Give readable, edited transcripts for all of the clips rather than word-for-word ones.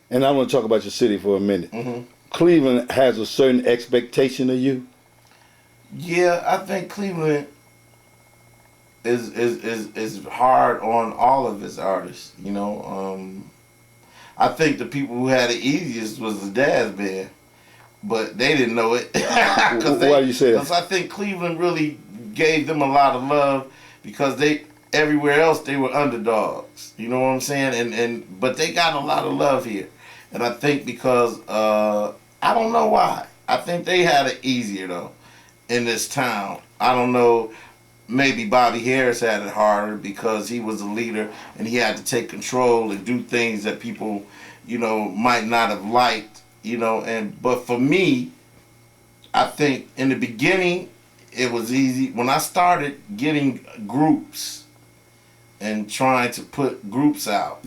And I want to talk about your city for a minute. Cleveland has a certain expectation of you. Yeah, I think Cleveland is hard on all of its artists. You know, I think the people who had it easiest was the Jazz Band, but they didn't know it. Why do you say that? Because I think Cleveland really gave them a lot of love because everywhere else they were underdogs. You know what I'm saying? But they got a lot of love here, and I think because I don't know why. I think they had it easier though in this town. I don't know. Maybe Bobby Harris had it harder because he was a leader and he had to take control and do things that people, you know, might not have liked, you know. But for me, I think in the beginning it was easy. When I started getting groups and trying to put groups out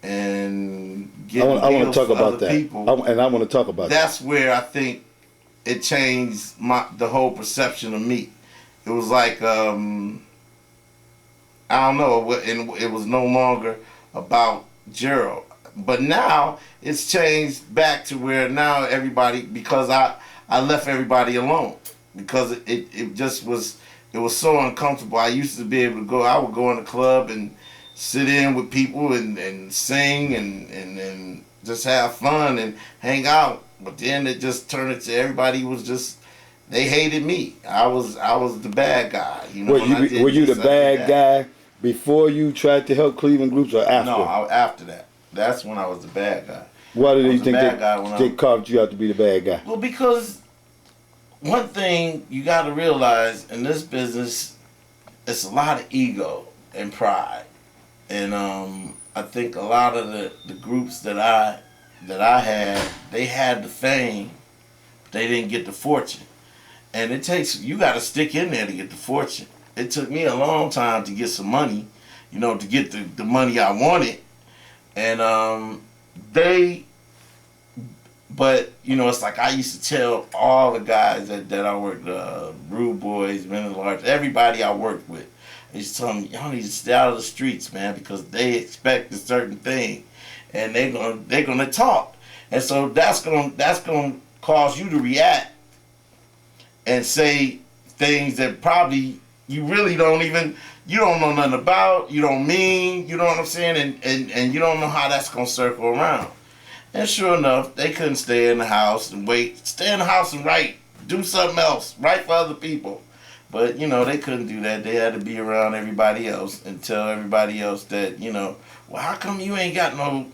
and getting I want to talk about that. People, I want to talk about that's where I think it changed the whole perception of me. It was like, I don't know, it was no longer about Gerald. But now it's changed back to where now everybody, because I left everybody alone. Because it just was, it was so uncomfortable. I used to be able to go, I would go in the club and sit in with people and sing and just have fun and hang out. But then it just turned into everybody was just, they hated me. I was the bad guy. You know. Were you the bad guy before you tried to help Cleveland groups or after? No, after that. That's when I was the bad guy. Why did you think they carved you out to be the bad guy? Well, because one thing you got to realize in this business, it's a lot of ego and pride, and I think a lot of the groups that I had, they had the fame, but they didn't get the fortune. And it takes, you got to stick in there to get the fortune. It took me a long time to get some money, you know, to get the money I wanted. And but, you know, it's like I used to tell all the guys that I worked, Rude Boys, Men at Large, everybody I worked with, I used to tell them, y'all need to stay out of the streets, man, because they expect a certain thing. And they're gonna talk. And so that's gonna cause you to react and say things that probably you really don't know nothing about, you don't mean, you know what I'm saying, and you don't know how that's gonna circle around. And sure enough, they couldn't stay in the house and wait. Stay in the house and write. Do something else. Write for other people. But, you know, they couldn't do that. They had to be around everybody else and tell everybody else that, you know, well, how come you ain't got no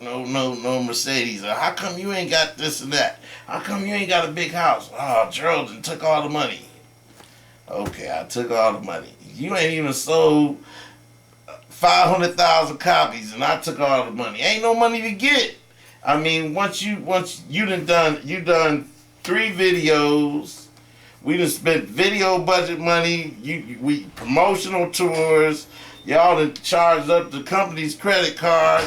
Mercedes? Or how come you ain't got this and that? How come you ain't got a big house? Oh, Gerald took all the money. Okay, I took all the money. You ain't even sold 500,000 copies, and I took all the money. Ain't no money to get. I mean, once you done 3 videos. We done spent video budget money. We promotional tours. Y'all done charged up the company's credit card.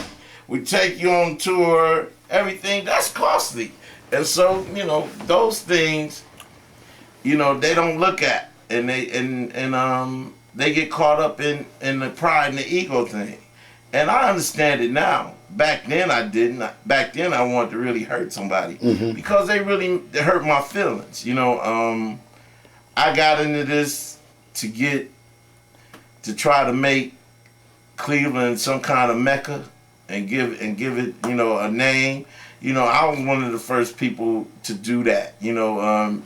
We take you on tour. Everything that's costly, and so you know those things. You know they don't look at, and they get caught up in the pride and the ego thing. And I understand it now. Back then I didn't. Back then I wanted to really hurt somebody because they hurt my feelings. You know, I got into this to try to make Cleveland some kind of mecca and give it, you know, a name. You know, I was one of the first people to do that. You know,